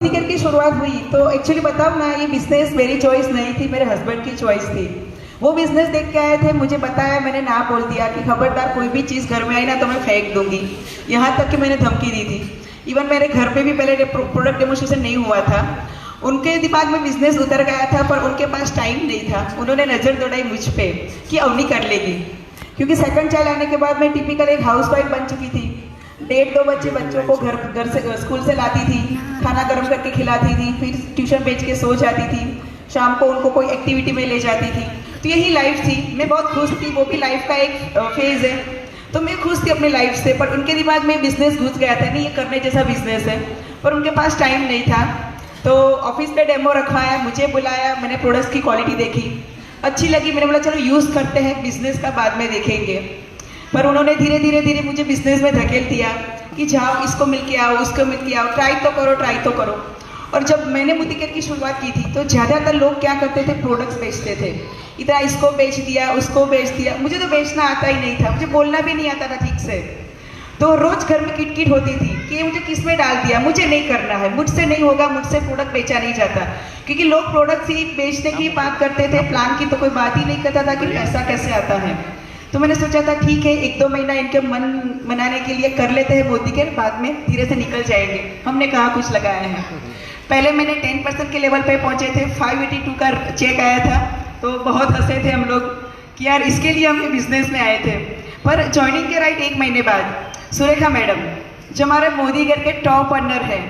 मोदी की शुरुआत हुई तो एक्चुअली बताऊँ ना, ये बिजनेस मेरी चॉइस नहीं थी, मेरे हस्बैंड की चॉइस थी। वो बिजनेस देख के आए थे, मुझे बताया, मैंने ना बोल दिया कि खबरदार कोई भी चीज़ घर में आई ना तो मैं फेंक दूंगी। यहाँ तक कि मैंने धमकी दी थी। इवन मेरे घर पे भी पहले प्रोडक्ट डेमोस्ट्रेशन नहीं हुआ था, उनके दिमाग में बिजनेस उतर गया था, पर उनके पास टाइम नहीं था। उन्होंने नज़र दौड़ाई मुझ पे कि अवनी कर लेगी, क्योंकि सेकंड चाइल्ड आने के बाद मैं टिपिकल एक हाउसवाइफ बन चुकी थी। 1.5-2 बच्चों को घर से स्कूल से लाती थी, खाना गर्म करके खिलाती थी, फिर ट्यूशन भेज के सो जाती थी, शाम को उनको कोई एक्टिविटी में ले जाती थी। तो यही लाइफ थी। मैं बहुत खुश थी, वो भी लाइफ का एक फेज़ है, तो मैं खुश थी अपनी लाइफ से। पर उनके दिमाग में बिजनेस घुस गया था, नहीं ये करने जैसा बिजनेस है, पर उनके पास टाइम नहीं था। तो ऑफिस पे डेमो रखवाया, मुझे बुलाया, मैंने प्रोडक्ट्स की क्वालिटी देखी, अच्छी लगी, मैंने बोला चलो यूज़ करते हैं, बिजनेस का बाद में देखेंगे। पर उन्होंने धीरे धीरे मुझे बिजनेस में धकेल दिया कि जाओ, इसको मिल के आओ, उसको मिल के आओ, ट्राई तो करो। और जब मैंने मोदी केयर की शुरुआत की थी तो ज़्यादातर लोग क्या करते थे, प्रोडक्ट्स बेचते थे। इतना इसको बेच दिया, उसको बेच दिया। मुझे तो बेचना आता ही नहीं था, मुझे बोलना भी नहीं आता था ठीक से। तो रोज़ घर में किटकिट होती थी कि ये मुझे किस में डाल दिया, मुझे नहीं करना है, मुझसे नहीं होगा, मुझसे प्रोडक्ट बेचा नहीं जाता। क्योंकि लोग प्रोडक्ट्स ही बेचने की बात करते थे, प्लान की तो कोई बात ही नहीं करता था कि पैसा कैसे आता है। तो मैंने सोचा था ठीक है, 1-2 महीना इनके मन मनाने के लिए कर लेते हैं मोदी केयर, बाद में धीरे से निकल जाएंगे। हमने कहा कुछ लगाया है। पहले मैंने 10% के लेवल पे पहुंचे थे, 582 का चेक आया था, तो बहुत हंसे थे हम लोग कि यार इसके लिए हम बिजनेस में आए थे। पर ज्वाइनिंग के राइट 1 महीने बाद सुरेखा मैडम, जो हमारे मोदी केयर के टॉप अर्नर है,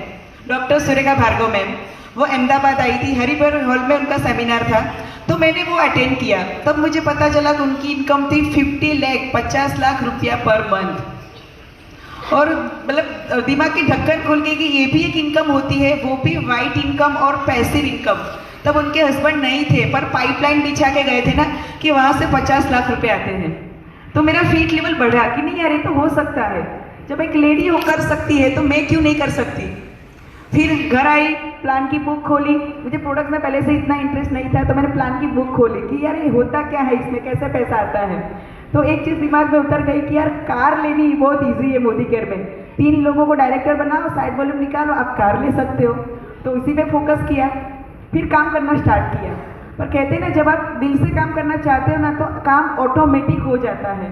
डॉक्टर सुरेखा भार्गव मैम, वो अहमदाबाद आई थी, हरिपुर हॉल में उनका सेमिनार था, तो मैंने वो अटेंड किया। तब मुझे पता चला कि उनकी इनकम थी 50 लाख, 50 लाख रुपया पर मंथ। और मतलब दिमाग की ढक्कन खुल गई कि ये भी एक इनकम होती है, वो भी वाइट इनकम और पैसिव इनकम। तब उनके हस्बैंड नहीं थे, पर पाइपलाइन बिछा के गए थे ना कि वहाँ से 50 लाख रुपए आते हैं। तो मेरा फीट लेवल बढ़ा कि नहीं यार, ये तो हो सकता है, जब एक लेडी हो कर सकती है तो मैं क्यों नहीं कर सकती। फिर घर आई, प्लान की बुक खोली, मुझे प्रोडक्ट में पहले से इतना इंटरेस्ट नहीं था, तो मैंने प्लान की बुक खोली कि यार ये होता क्या है, इसमें कैसे पैसा आता है। तो एक चीज़ दिमाग में उतर गई कि यार कार लेनी बहुत ईजी है मोदी केयर में, 3 लोगों को डायरेक्टर बनाओ, साइड वॉल्यूम निकालो, आप कार ले सकते हो। तो इसी पे फोकस किया, फिर काम करना स्टार्ट किया। पर कहते हैं ना, जब आप दिल से काम करना चाहते हो ना तो काम ऑटोमेटिक हो जाता है।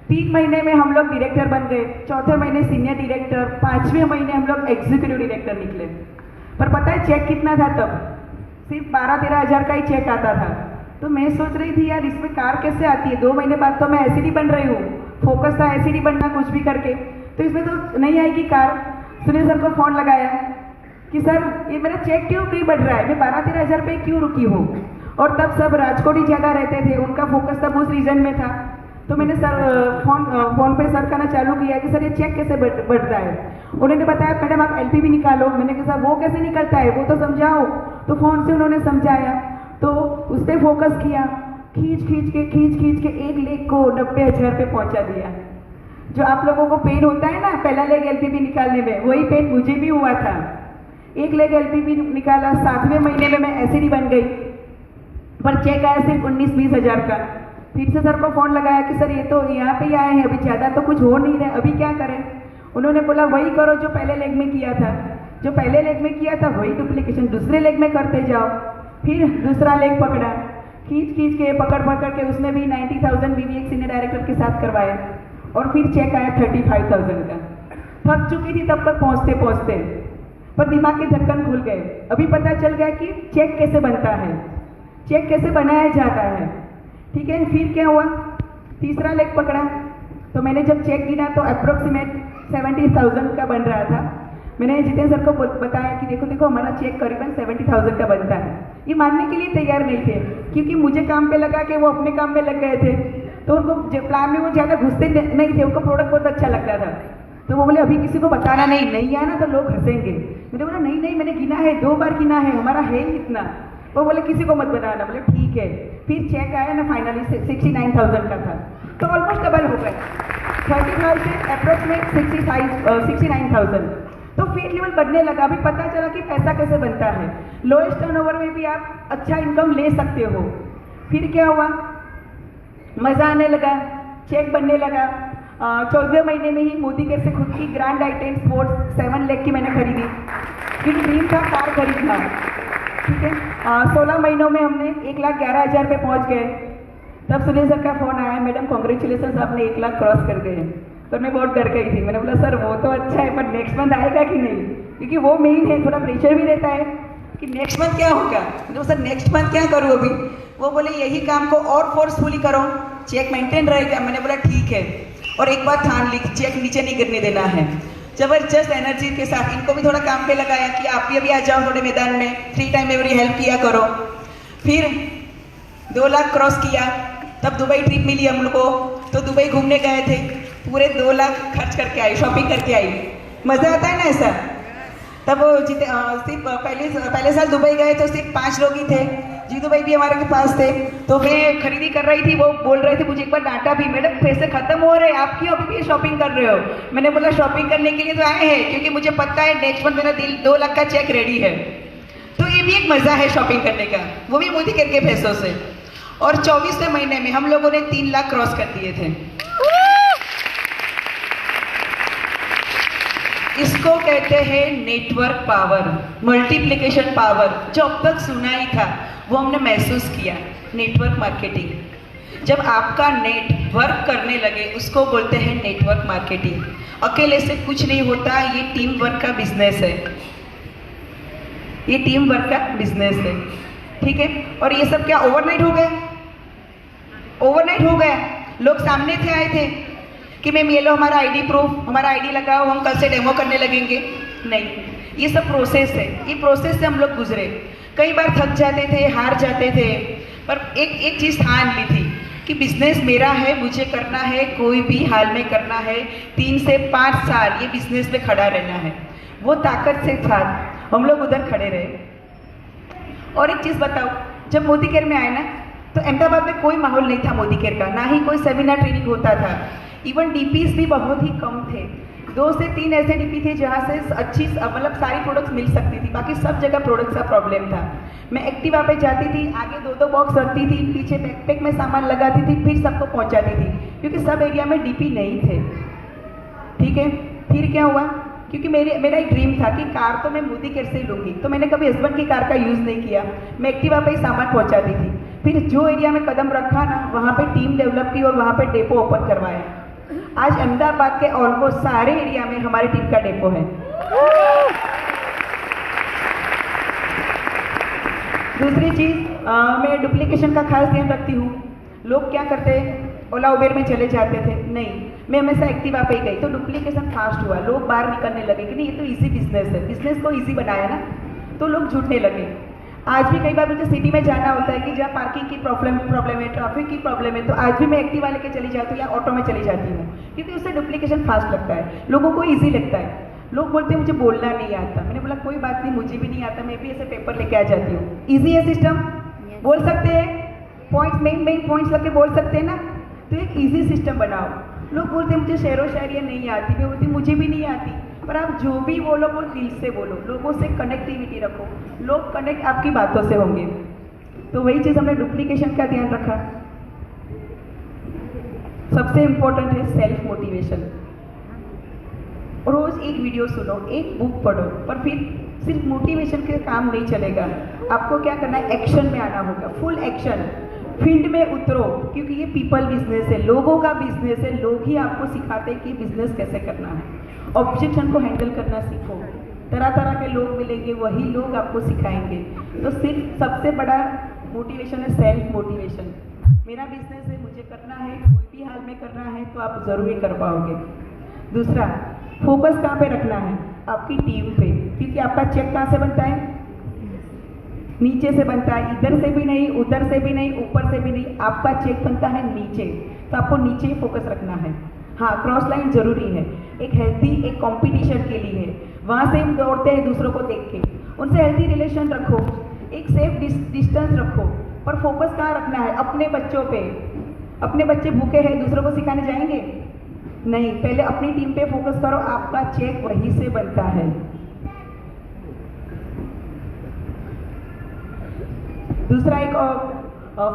3 महीने में हम लोग डायरेक्टर बन गए, 4थे महीने सीनियर डायरेक्टर, 5वें महीने हम लोग एग्जीक्यूटिव डायरेक्टर निकले। पर पता है चेक कितना था तब? सिर्फ 12-13 हज़ार का ही चेक आता था। तो मैं सोच रही थी यार इसमें कार कैसे आती है, 2 महीने बाद तो मैं एसिडी बन रही हूँ, फोकस था एसिडी बनना कुछ भी करके, तो इसमें तो नहीं आएगी कार। सुनील सर को फ़ोन लगाया कि सर ये मेरा चेक क्यों नहीं बढ़ रहा है, मैं 12-13 हज़ार पे क्यों रुकी हूँ। और तब सब राजकोट ही ज़्यादा रहते थे, उनका फोकस तब उस रीजन में था। तो मैंने सर फोन पे सर्च करना चालू किया कि सर ये चेक कैसे बढ़ता है। उन्होंने बताया मैडम आप एलपीवी निकालो। मैंने कहा सर वो कैसे निकलता है, वो तो समझाओ। तो फ़ोन से उन्होंने समझाया, तो उस पर फोकस किया, खींच खींच के 1 लेग को 90,000 पे पहुंचा दिया। जो आप लोगों को पेन होता है ना पहला लेग एलपीवी निकालने में, वही पेन मुझे भी हुआ था। 1 लेग एलपीवी निकाला, 7वें महीने में मैं एसिडी बन गई, पर चेक आया सिर्फ 19-20 हज़ार का। फिर से सर को फ़ोन लगाया कि सर ये तो यहाँ पे ही आए हैं, अभी ज़्यादा तो कुछ हो नहीं रहा, अभी क्या करें। उन्होंने बोला वही करो जो पहले लेग में किया था, जो पहले लेग में किया था वही डुप्लीकेशन दूसरे लेग में करते जाओ। फिर दूसरा लेग पकड़ा, खींच के पकड़ के उसमें भी 90,000 BVX सीनियर डायरेक्टर के साथ करवाया, और फिर चेक आया 35,000 का। थक चुकी थी तब तक पहुँचते, पर दिमाग के धक्कन खुल गए। अभी पता चल गया कि चेक कैसे बनता है, चेक कैसे बनाया जाता है। ठीक है, फिर क्या हुआ, तीसरा लेग पकड़ा, तो मैंने जब चेक गिना तो अप्रोक्सीमेट 70,000 का बन रहा था। मैंने जितेंद्र सर को बताया कि देखो हमारा चेक करीबन 70,000 का बनता है। ये मानने के लिए तैयार नहीं थे, क्योंकि मुझे काम पे लगा के वो अपने काम में लग गए थे, तो उनको प्लान में वो ज़्यादा घुसते नहीं थे, उनको प्रोडक्ट बहुत अच्छा लगता था। तो वो बोले अभी किसी को बताना नहीं आया ना तो लोग हंसेंगे। मैंने बोला नहीं मैंने गिना है, 2 बार गिना है, हमारा है ही इतना। वो बोले किसी को मत बताना। बोले ठीक है। फिर चेक आया ना फाइनली 69,000 का था, तो ऑलमोस्ट डबल हो गया, 35 से अप्रोक्सीमेट 69,000। तो फीट लेवल बढ़ने लगा। अभी पता चला कि पैसा कैसे बनता है, लोएस्ट टर्नओवर में भी आप अच्छा इनकम ले सकते हो। फिर क्या हुआ, मज़ा आने लगा, चेक बनने लगा। 14वें महीने में ही मोदी केयर से खुद की ग्रैंड आई-10 स्पोर्ट्स 7 लाख की मैंने खरीदी, क्योंकि ड्रीम था कार खरीदना। ठीक है, 16 महीनों में हमने 1,11,000 पे पहुंच गए। तब सुनील सर का फ़ोन आया, मैडम कॉन्ग्रेचुलेसन, आपने 1 लाख क्रॉस कर गए। तो मैं बहुत डर गई थी। मैंने बोला सर वो तो अच्छा है, पर नेक्स्ट मंथ आएगा कि नहीं, क्योंकि वो मेन है, थोड़ा प्रेशर भी रहता है कि नेक्स्ट मंथ क्या होगा। तो सर नेक्स्ट मंथ क्या करूँ अभी। वो बोले यही काम को और फोर्सफुली करो, चेक मेंटेन रहेगा। मैंने बोला ठीक है, और एक बात ठान ली, चेक नीचे नहीं गिरने देना है। जबरदस्त एनर्जी के साथ इनको भी थोड़ा काम पे लगाया कि आप भी अभी आ जाओ थोड़े मैदान में, 3 टाइम मेरी हेल्प किया करो। फिर 2 लाख क्रॉस किया, तब दुबई ट्रिप मिली हम लोग को, तो दुबई घूमने गए थे, पूरे 2 लाख खर्च करके आई, शॉपिंग करके आई। मज़ा आता है ना ऐसा। तब सिर्फ पहले साल दुबई गए तो सिर्फ 5 लोग ही थे, जीतू भाई भी हमारे के पास थे। तो मैं खरीदी कर रही थी, वो बोल रहे थे, मुझे एक बार डांटा भी, मैडम पैसे खत्म हो रहे हैं, आप क्यों अभी भी शॉपिंग कर रहे हो। मैंने बोला शॉपिंग करने के लिए तो आए हैं, क्योंकि मुझे पता है नेक्स्ट मंथ मेरा 2 लाख का चेक रेडी है। तो ये भी एक मज़ा है शॉपिंग करने का, वो भी मोदी केयर के पैसों से। और 24वें महीने में हम लोगों ने 3 लाख क्रॉस कर दिए थे। इसको कहते हैं नेटवर्क पावर, मल्टीप्लिकेशन पावर। जो अब तक सुना ही था वो हमने महसूस किया, नेटवर्क मार्केटिंग। जब आपका नेटवर्क करने लगे उसको बोलते हैं नेटवर्क मार्केटिंग। अकेले से कुछ नहीं होता, ये टीम वर्क का बिजनेस है, ये टीम वर्क का बिजनेस है। ठीक है, और ये सब क्या ओवरनाइट हो गया? ओवरनाइट हो गया। लोग सामने थे, आए थे कि मैम ये लो हमारा आईडी प्रूफ, हमारा आईडी लगाओ, हम कल से डेमो करने लगेंगे। नहीं, ये सब प्रोसेस है, ये प्रोसेस से हम लोग गुजरे। कई बार थक जाते थे, हार जाते थे, पर एक चीज़ ठान ली थी कि बिजनेस मेरा है, मुझे करना है, कोई भी हाल में करना है। 3 से 5 साल ये बिजनेस में खड़ा रहना है। वो ताकत से साथ हम लोग उधर खड़े रहे। और एक चीज़ बताओ, जब मोदी केयर में आए ना, तो अहमदाबाद में कोई माहौल नहीं था मोदी केयर का, ना ही कोई सेमिनार ट्रेनिंग होता था। इवन डीपीज भी बहुत ही कम थे। 2 से 3 ऐसे डीपी थे जहाँ से अच्छी मतलब सारी प्रोडक्ट्स मिल सकती थी, बाकी सब जगह प्रोडक्ट्स का प्रॉब्लम था। मैं एक्टिवा पे जाती थी, आगे 2-2 बॉक्स रखती थी, पीछे बैकपैक में सामान लगाती थी, फिर सबको पहुँचाती थी, क्योंकि सब एरिया में डीपी नहीं थे। ठीक है, फिर क्या हुआ, क्योंकि मेरा एक ड्रीम था कि कार तो मैं मोदी केयर से ही लूँगी, तो मैंने कभी हस्बैंड की कार का यूज़ नहीं किया, मैं एक्टिवा पे ही सामान पहुँचाती थी। फिर जो एरिया में कदम रखा ना, वहाँ पे टीम डेवलप की और वहाँ पे डेपो ओपन करवाया। आज अहमदाबाद के ऑलमोस्ट सारे एरिया में हमारी टीम का डेपो है। दूसरी चीज़, मैं डुप्लीकेशन का खास ध्यान रखती हूँ। लोग क्या करते हैं, ओला उबेर में चले जाते थे, नहीं, मैं हमेशा एक्टिवा पे ही गई, तो डुप्लीकेशन फास्ट हुआ। लोग बाहर निकलने लगे कि नहीं ये तो इजी बिजनेस है, बिजनेस को इजी बनाया ना, तो लोग जुटने लगे। आज भी कई बार मुझे सिटी में जाना होता है कि जहाँ पार्किंग की प्रॉब्लम है, ट्रैफिक की प्रॉब्लम है, तो आज भी मैं एक्टिवा लेके चली जाती हूँ या ऑटो में चली जाती हूँ, क्योंकि उससे डुप्लीकेशन फास्ट लगता है, लोगों को ईजी लगता है। लोग बोलते हैं मुझे बोलना नहीं आता, मैंने बोला कोई बात नहीं, मुझे भी नहीं आता, मैं भी ऐसे पेपर लेके आ जाती हूँ। ईजी है सिस्टम, बोल सकते हैं, पॉइंट्स मेन पॉइंट्स लग के बोल सकते हैं ना, तो एक ईजी सिस्टम बनाओ। लोग बोलते हैं मुझे शेरो शायरी नहीं आती, मैं बोलती मुझे भी नहीं आती, पर आप जो भी बोलो वो दिल से बोलो, लोगों से कनेक्टिविटी रखो, लोग कनेक्ट आपकी बातों से होंगे। तो वही चीज़ हमने डुप्लीकेशन का ध्यान रखा। सबसे इम्पोर्टेंट है सेल्फ मोटिवेशन। रोज एक वीडियो सुनो, एक बुक पढ़ो, पर फिर सिर्फ मोटिवेशन के काम नहीं चलेगा। आपको क्या करना है, एक्शन में आना होगा, फुल एक्शन, फील्ड में उतरो, क्योंकि ये पीपल बिजनेस है, लोगों का बिजनेस है। लोग ही आपको सिखाते हैं कि बिजनेस कैसे करना है। ऑब्जेक्शन को हैंडल करना सीखो, तरह तरह के लोग मिलेंगे, वही लोग आपको सिखाएंगे। तो सिर्फ सबसे बड़ा मोटिवेशन है सेल्फ मोटिवेशन। मेरा बिजनेस है, मुझे करना है, कोई भी हाल में करना है, तो आप ज़रूर ही कर पाओगे। दूसरा, फोकस कहाँ पे रखना है, आपकी टीम पे, क्योंकि आपका चेक कहाँ से बनता है, नीचे से बनता है, इधर से भी नहीं, उधर से भी नहीं, ऊपर से भी नहीं, आपका चेक बनता है नीचे, तो आपको नीचे ही फोकस रखना है। हाँ, क्रॉस लाइन जरूरी है, एक हेल्थी एक कंपटीशन के लिए है, वहाँ से हम दौड़ते हैं दूसरों को देख के, उनसे हेल्थी रिलेशन रखो, एक सेफ डिस्टेंस रखो, पर फोकस कहाँ रखना है, अपने बच्चों पे। अपने बच्चे भूखे हैं, दूसरों को सिखाने जाएंगे नहीं, पहले अपनी टीम पे फोकस करो, आपका चेक वहीं से बनता है। दूसरा, एक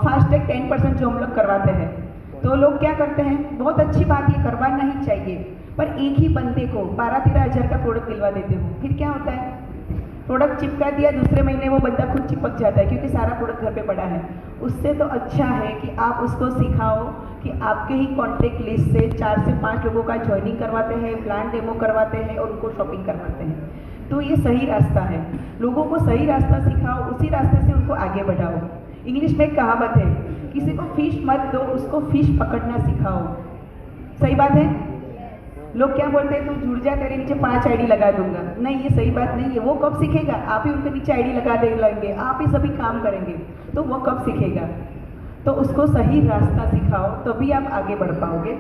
फास्ट टैग 10% जो हम लोग करवाते हैं, तो लोग क्या करते हैं, बहुत अच्छी बात ये करवाना ही चाहिए, पर एक ही बंदे को 12-13 हज़ार का प्रोडक्ट दिलवा देते हो, फिर क्या होता है, प्रोडक्ट चिपका दिया, दूसरे महीने वो बंदा खुद चिपक जाता है क्योंकि सारा प्रोडक्ट घर पे पड़ा है। उससे तो अच्छा है कि आप उसको सिखाओ कि आपके ही कॉन्टेक्ट लिस्ट से 4 से 5 लोगों का ज्वाइनिंग करवाते हैं, प्लान डेमो करवाते हैं और उनको शॉपिंग करवाते हैं। तो ये सही रास्ता है, लोगों को सही रास्ता सिखाओ, उसी रास्ते से उनको आगे बढ़ाओ। इंग्लिश में एक कहावत है, किसी को फिश मत दो, उसको फिश पकड़ना सिखाओ। सही बात है। लोग क्या बोलते हैं, तू जुड़ जा, तेरे नीचे 5 आईडी लगा दूंगा। नहीं, ये सही बात नहीं है। वो कब सीखेगा, आप ही उनके नीचे आईडी लगा दे लेंगे, आप ही सभी काम करेंगे, तो वो कब सीखेगा। तो उसको सही रास्ता सिखाओ, तभी आप आगे बढ़ पाओगे।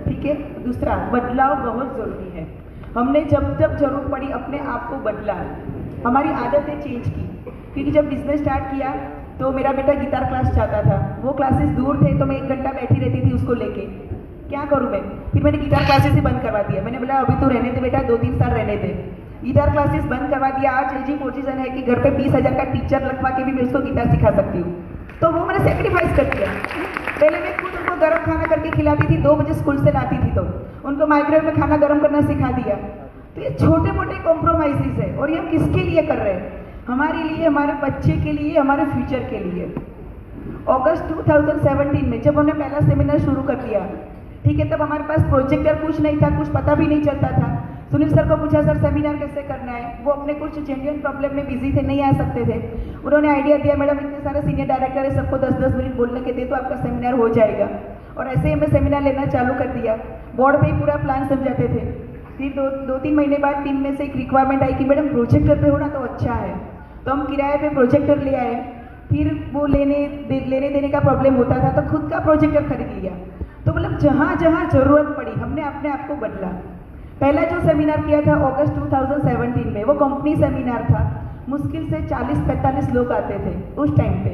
ठीक है। दूसरा, बदलाव बहुत ज़रूरी है। हमने जब जब जरूरत पड़ी अपने आप को बदला, हमारी आदतें चेंज की। क्योंकि जब बिजनेस स्टार्ट किया तो मेरा बेटा गिटार क्लास चाहता था, वो क्लासेस दूर थे, तो मैं 1 घंटा बैठी रहती थी उसको लेके। क्या करूँ मैं, फिर मैंने गिटार क्लासेस ही बंद करवा दिया। मैंने बोला अभी तो रहने दे बेटा, 2-3 साल रहने दे। गिटार क्लासेस बंद करवा दिया। आज ऐसी पोजीशन है कि घर पे 20,000 का टीचर लगवा के भी मैं उसको गिटार सिखा सकती हूँ। तो वो मैंने सेक्रीफाइस कर दिया। पहले मैं खुद उनको गर्म खाना करके खिलाती थी, 2 बजे स्कूल से लाती थी तो उनको माइक्रोवेव में खाना गर्म करना सिखा दिया। तो ये छोटे मोटे कॉम्प्रोमाइजेस है, और ये हम किसके लिए कर रहे हैं, हमारे लिए, हमारे बच्चे के लिए, हमारे फ्यूचर के लिए। अगस्त 2017 में जब हमने पहला सेमिनार शुरू कर दिया, ठीक है, तब हमारे पास प्रोजेक्टर कुछ नहीं था, कुछ पता भी नहीं चलता था। सुनील सर को पूछा, सर सेमिनार कैसे करना है, वो अपने कुछ जेन्युइन प्रॉब्लम में बिजी थे, नहीं आ सकते थे। उन्होंने आइडिया दिया, मैडम इतने सारे सीनियर डायरेक्टर है, सबको 10-10 मिनट बोलने के दे तो आपका सेमिनार हो जाएगा। और ऐसे ही हमें सेमिनार लेना चालू कर दिया। बोर्ड पे ही पूरा प्लान समझाते थे। फिर 2-3 महीने बाद टीम में से एक रिक्वायरमेंट आई कि मैडम प्रोजेक्टर पे होना तो अच्छा है, तो हम किराए पे प्रोजेक्टर ले आए। फिर वो लेने देने का प्रॉब्लम होता था, तो खुद का प्रोजेक्टर खरीद लिया। तो मतलब जहाँ जहाँ ज़रूरत पड़ी हमने अपने आप को बदला। पहला जो सेमिनार किया था अगस्त 2017 में, वो कंपनी सेमिनार था। मुश्किल से 40-45 लोग आते थे उस टाइम पे।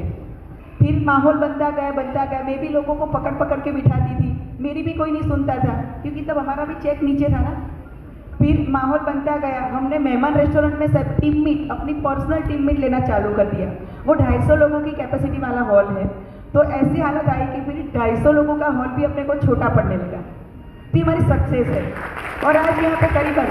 फिर माहौल बनता गया। मैं भी लोगों को पकड़ पकड़ के बिठाती थी, मेरी भी कोई नहीं सुनता था क्योंकि तब हमारा भी चेक नीचे था ना। फिर माहौल बनता गया। हमने मेहमान रेस्टोरेंट में सब टीम मीट, अपनी पर्सनल टीम मीट लेना चालू कर दिया। वो 250 लोगों की कैपेसिटी वाला हॉल है। तो ऐसी हालत आई कि फिर 250 लोगों का हॉल भी अपने को छोटा पड़ने लगा। तो हमारी सक्सेस है। और आज यहाँ पे करीबन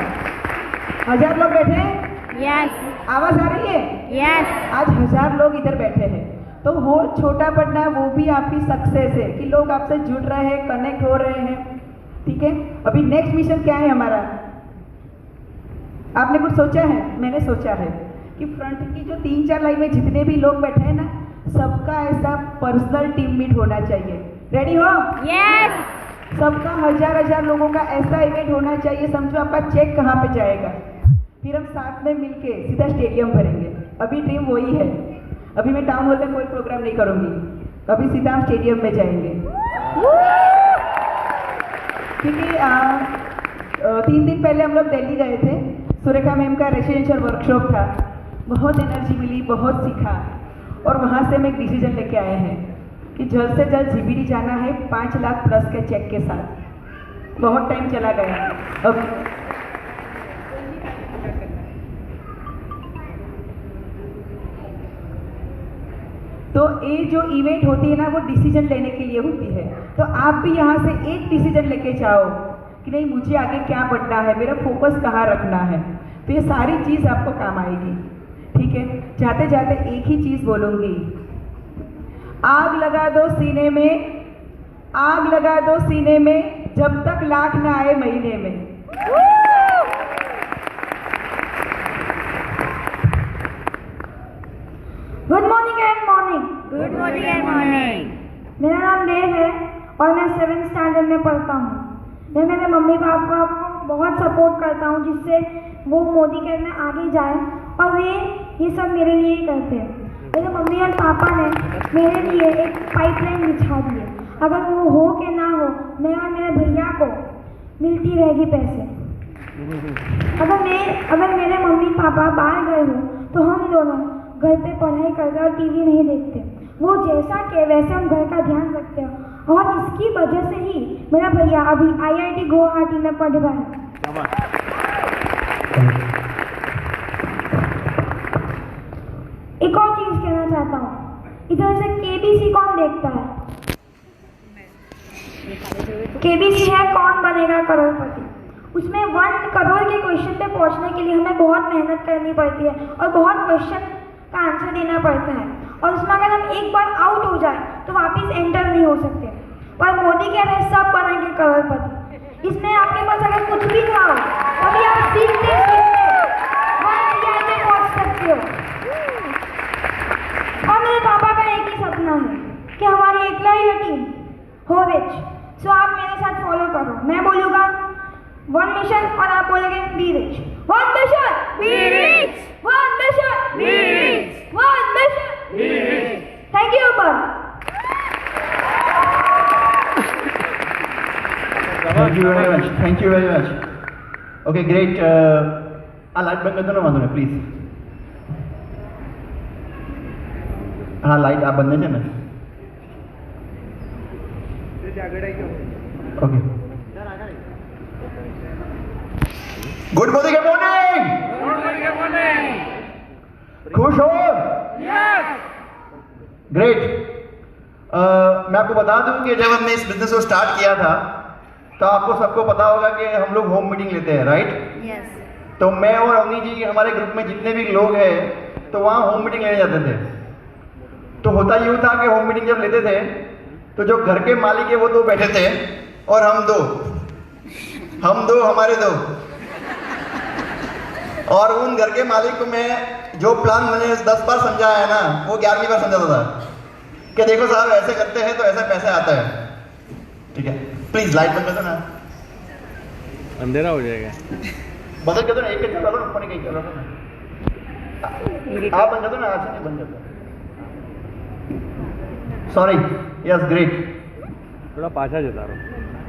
1000 लोग बैठे हैं। यस। आवाज़ आ रही है? यस। आज 1000 लोग इधर बैठे हैं। तो हॉल छोटा पड़ना वो भी आपकी सक्सेस है कि लोग आपसे जुड़ रहे हैं, कनेक्ट हो रहे हैं। ठीक है। अभी नेक्स्ट मिशन क्या है हमारा, आपने कुछ सोचा है? मैंने सोचा है कि फ्रंट की जो 3-4 लाइन में जितने भी लोग बैठे हैं ना, सबका ऐसा पर्सनल टीम मीट होना चाहिए। रेडी हो? यस। सबका 1000 लोगों का ऐसा इवेंट होना चाहिए। समझो आपका चेक कहाँ पे जाएगा, फिर हम साथ में मिलके सीधा स्टेडियम भरेंगे। अभी ड्रीम वही है। अभी मैं टाउन हॉल में कोई प्रोग्राम नहीं करूँगी, अभी सीधा हम स्टेडियम में जाएंगे। क्योंकि 3 दिन पहले हम लोग दिल्ली गए थे। सुरेखा मैम का रेसिडेंशियल वर्कशॉप था। बहुत एनर्जी मिली, बहुत सीखा। और वहाँ से हम एक डिसीजन लेके आए हैं कि जल्द से जल्द जीबीडी जाना है 5 लाख प्लस के चेक के साथ। बहुत टाइम चला गया। अब तो ये जो इवेंट होती है ना, वो डिसीजन लेने के लिए होती है। तो आप भी यहाँ से एक डिसीजन लेके जाओ कि नहीं, मुझे आगे क्या बढ़ना है, मेरा फोकस कहाँ रखना है। तो ये सारी चीज़ आपको काम आएगी। ठीक है। जाते जाते एक ही चीज़ बोलूँगी, आग लगा दो सीने में, आग लगा दो सीने में, जब तक लाख ना आए महीने में। Good morning and morning. Good morning and morning. मेरा नाम देव है और मैं 7th स्टैंडर्ड में पढ़ता हूँ। मैं मेरे मम्मी पापा को बहुत सपोर्ट करता हूँ जिससे वो मोदी केयर में आगे जाए, और वे ये सब मेरे लिए ही करते हैं। मेरे मम्मी और पापा ने मेरे लिए एक पाइपलाइन बिछा दी है। अगर वो हो कि ना हो, मैं और मेरे भैया को मिलती रहेगी पैसे। अगर मेरे मम्मी पापा बाहर गए हो तो हम दोनों घर पे पढ़ाई करते और टीवी नहीं देखते। वो जैसा के वैसे हम घर का ध्यान रखते हैं, और इसकी वजह से ही मेरा भैया अभी IIT गुवाहाटी में पढ़ रहा है। एक और चीज़ कहना चाहता हूँ, इधर से KBC कौन देखता है? केबीसी है कौन बनेगा करोड़पति। उसमें 1 करोड़ के क्वेश्चन पे पहुंचने के लिए हमें बहुत मेहनत करनी पड़ती है और बहुत क्वेश्चन का आंसर देना पड़ता है, और उसमें अगर हम एक बार आउट हो जाए तो वापस एंटर नहीं हो सकते। पर मोदी कह रहे हैं सब बनेंगे करोड़पति। इसमें आपके पास अगर कुछ भी ना हो अभी आप सीखते में पहुंच सकते हो। और मेरे पापा का एक ही सपना है कि हमारी एकलव्य टीम हो रिच। सो आप मेरे साथ फॉलो करो, मैं बोलूँगा 1 मिशन और आप बोलोगे be rich. 1 mission Be rich. 1 mission Be rich. 1 mission. Be rich. Thank you अब्बा। Thank you very much. Thank you very much. Okay, great. આ લાઈટ બંધ કરી દો ને, વાંધો નહીં પ્લીઝ. હા, લાઈટ આ બંધ છે ને. Okay. Good morning, good morning. खुश हो? ग्रेट. मैं आपको बता दूं कि जब हमने इस बिजनेस को स्टार्ट किया था तो आपको सबको पता होगा कि हम लोग होम मीटिंग लेते हैं, राइट? Yes. तो मैं और अवनी जी हमारे ग्रुप में जितने भी लोग हैं तो वहाँ होम मीटिंग लेने जाते थे। तो होता यूँ था कि होम मीटिंग जब लेते थे तो जो घर के मालिक है वो 2 बैठे थे और हम 2 हमारे 2, और उन घर के मालिक को मैं जो प्लान मैंने 10 बार समझाया है ना वो 11वीं बार समझाता था कि देखो साहब ऐसे करते हैं तो ऐसा पैसा आता है। ठीक है, प्लीज लाइट बंद कर दो ना, अंधेरा हो जाएगा। बंद कर दो ना, एक कर दो ना, ऊपर नहीं कर दो ना, आप बंद कर दो ना, आज से नहीं बंद कर दो। Sorry, yes great. थोड़ा पाछा जता रहा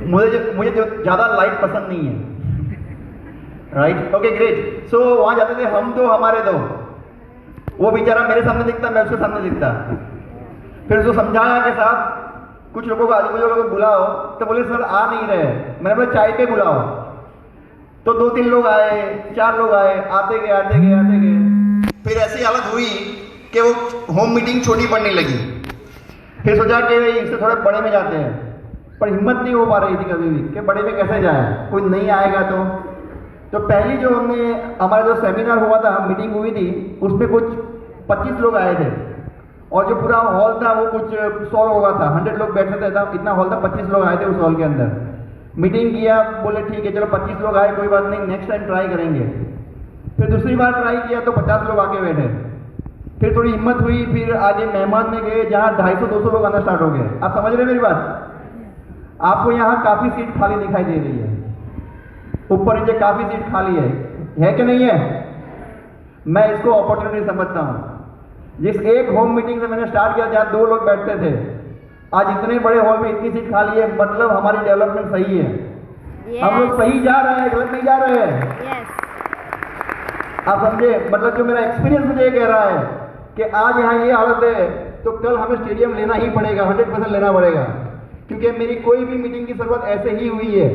मुझे जो ज़्यादा लाइट पसंद नहीं है, राइट? Okay great. सो वहाँ जाते थे हम 2 हमारे 2, वो बेचारा मेरे सामने दिखता, मैं उसके सामने दिखता। फिर उसको समझाया कि साहब कुछ लोगों को आजू बाजू लोगों को बुलाओ, तो बोले सर आ नहीं रहे। मैंने बोला चाय पे बुलाओ, तो 2-3 लोग आए, 4 लोग आए, आते गए। फिर ऐसी हालत हुई कि वो होम मीटिंग छोटी पड़ने लगी। फिर सोचा कि इससे थोड़े बड़े में जाते हैं, पर हिम्मत नहीं हो पा रही थी कभी भी कि बड़े में कैसे जाए, कोई नहीं आएगा। तो पहली जो हमारा जो सेमिनार हुआ था, मीटिंग हुई थी, उसमें कुछ 25 लोग आए थे और जो पूरा हॉल था वो कुछ 100 लोगों का था, 100 लोग बैठे थे, इतना हॉल था, 25 लोग आए थे उस हॉल के अंदर। मीटिंग किया, बोले ठीक है चलो 25 लोग आए कोई बात नहीं, नेक्स्ट टाइम ट्राई करेंगे। फिर दूसरी बार ट्राई किया तो 50 लोग आके बैठे। फिर थोड़ी हिम्मत हुई, फिर आगे मेहमान में गए जहाँ 250-200 लोग आना स्टार्ट हो गए। आप समझ रहे हैं मेरी बात? आपको यहाँ काफ़ी सीट खाली दिखाई दे रही है, ऊपर नीचे काफ़ी सीट खाली है कि नहीं है? मैं इसको अपॉर्चुनिटी समझता हूँ। जिस एक होम मीटिंग से मैंने स्टार्ट किया जहाँ 2 लोग बैठते थे, आज इतने बड़े हॉल में इतनी सीट खाली है, मतलब हमारी डेवलपमेंट सही है। Yes. हम लोग सही जा रहे हैं, गलत नहीं जा रहे हैं। Yes. आप समझे? मतलब जो मेरा एक्सपीरियंस मुझे ये कह रहा है कि आज यहाँ ये हालत है तो कल हमें स्टेडियम लेना ही पड़ेगा, 100% लेना पड़ेगा, क्योंकि मेरी कोई भी मीटिंग की शुरुआत ऐसे ही हुई है।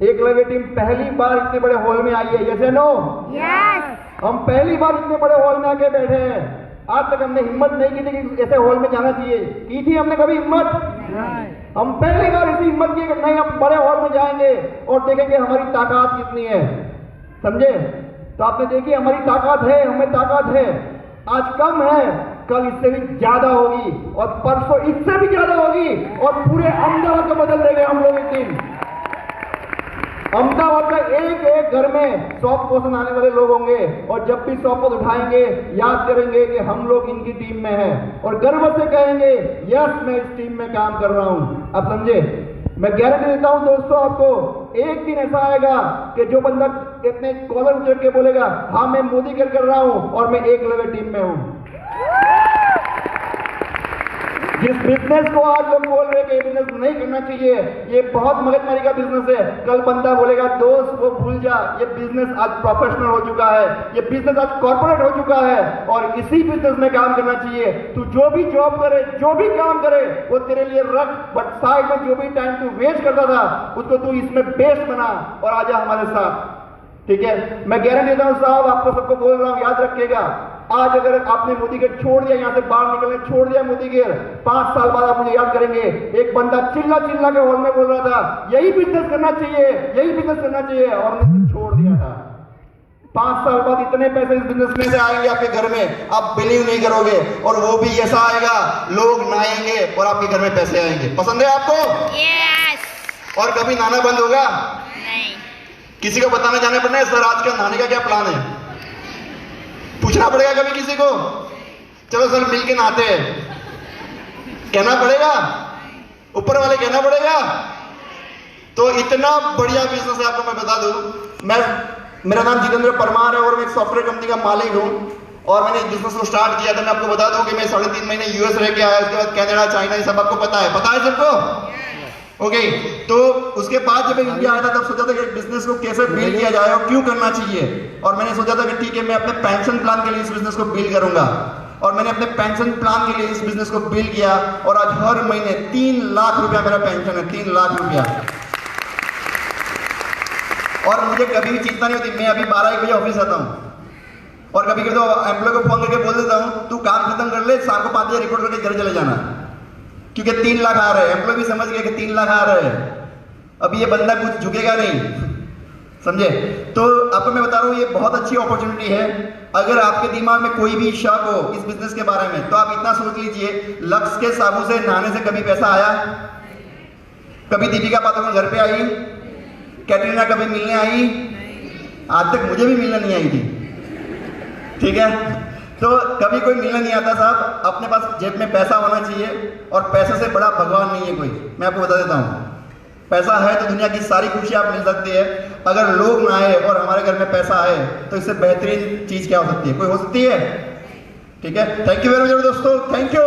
एकलव्य टीम पहली बार इतने बड़े हॉल में आई है, यस या नो? Yes. हम पहली बार इतने बड़े हॉल में आके बैठे हैं। आज तक हमने हिम्मत नहीं की थी कि ऐसे हॉल में जाना चाहिए, की थी हमने कभी हिम्मत? हम पहली बार इसी हिम्मत की कि नहीं हम बड़े हॉल में जाएंगे और देखेंगे हमारी ताकत कितनी है। समझे? तो आपने देखी हमारी ताकत है, हमें ताकत है। आज कम है, कल इससे भी ज्यादा होगी और परसों इससे भी ज्यादा होगी और पूरे अहमदाबाद को बदल देंगे हम लोग एक दिन। अहमदाबाद का एक घर में 100 पोषण आने वाले लोग होंगे और जब भी 100 पोस्ट उठाएंगे याद करेंगे कि हम लोग इनकी टीम में हैं और गर्व से कहेंगे यस मैं इस टीम में काम कर रहा हूं। आप समझे? मैं गारंटी देता हूं दोस्तों आपको, एक दिन ऐसा आएगा कि जो बंदा इतने कॉलर उचड़ के बोलेगा हाँ मैं मोदी कर रहा हूं और मैं एकलव्य टीम में हूं। जिस बिजनेस को आज लोग बोल रहे हैं कि बिजनेस नहीं करना चाहिए, ये बहुत मगजमारी का बिजनेस है, कल बंदा बोलेगा दोस्त वो भूल जा, ये बिजनेस आज प्रोफेशनल हो चुका है, ये बिजनेस आज कॉर्पोरेट हो चुका है और इसी बिजनेस में काम करना चाहिए। तू जो भी जॉब करे, जो भी काम करे वो तेरे लिए रख, बट साइड में जो भी टाइम तू वेस्ट करता था उसको तू इसमें बेस्ट बना और आजा हमारे साथ। ठीक है? मैं गारंटी देता हूं साहब, आपको सबको बोल रहा हूं, याद रखिएगा आज अगर आपने मोदी गेट छोड़ दिया, यहाँ से बाहर निकलने छोड़ दिया मोदी गेट, 5 साल बाद आप मुझे याद करेंगे, एक बंदा चिल्ला चिल्ला के हॉल में बोल रहा था यही बिजनेस करना चाहिए, यही बिजनेस करना चाहिए, और हमने छोड़ दिया था। 5 साल बाद इतने पैसे इस बिजनेस में से आएंगे आपके घर में, आप बिलीव नहीं करोगे, और वो भी ऐसा आएगा, लोग नहाएंगे और आपके घर में पैसे आएंगे। पसंद है आपको? यस। और कभी नहाना बंद होगा? नहीं। किसी को बताने जाने पड़ना है सर आज का नहाने का क्या प्लान है? पूछना पड़ेगा कभी किसी को? चलो सर मिल के नहाते हैं, कहना पड़ेगा, ऊपर वाले कहना पड़ेगा। तो इतना बढ़िया बिजनेस है, आपको मैं बता दूं, मेरा नाम जितेंद्र परमार है और मैं एक सॉफ्टवेयर कंपनी का मालिक हूं, और मैंने इस बिजनेस को स्टार्ट किया था। मैं आपको बता दूं कि मैं 3.5 महीने यूएस रह के आया, उसके बाद कनाडा, चाइना, ये सब आपको पता है सबको? ओके, तो उसके बाद जब मैं इंडिया आया था तब सोचा था कि बिजनेस को कैसे बिल्ड किया जाए और क्यों करना चाहिए, और मैंने सोचा था कि ठीक है मैं अपने पेंशन प्लान के लिए इस बिजनेस को बिल्ड करूंगा, और मैंने अपने पेंशन प्लान के लिए इस बिजनेस को बिल्ड किया, और आज हर महीने 3 लाख रुपया मेरा पेंशन है, 3 लाख रुपया। और मुझे कभी भी चिंता नहीं होती, मैं अभी 12-1 बजे ऑफिस आता हूँ, और कभी कभी तो एम्प्लॉय को फोन करके बोल देता हूँ तू काम खत्म कर ले, शाम को 5 बजे रिपोर्ट करके घर चले जाना, क्योंकि 3 लाख आ रहे हैं। एम्प्लॉय भी समझ गया कि 3 लाख आ रहे हैं, अभी ये बंदा कुछ झुकेगा नहीं, समझे? तो आपको मैं बता रहा हूँ ये बहुत अच्छी अपॉर्चुनिटी है। अगर आपके दिमाग में कोई भी शक हो इस बिजनेस के बारे में तो आप इतना सोच लीजिए, लक्स के साबुन से नहाने से कभी पैसा आया? कभी दीपिका पादुकोण घर पे आई? कैटरीना कभी मिलने आई? आज तक मुझे भी मिलने नहीं आई थी, ठीक है? तो कभी कोई मिलने नहीं आता साहब। अपने पास जेब में पैसा होना चाहिए, और पैसे से बड़ा भगवान नहीं है कोई। मैं आपको बता देता हूँ, पैसा है तो दुनिया की सारी खुशियां आप मिल सकती है। अगर लोग ना आए और हमारे घर में पैसा आए तो इससे बेहतरीन चीज क्या हो सकती है? कोई हो सकती है? ठीक है, थैंक यू वेरी मच दोस्तों, थैंक यू।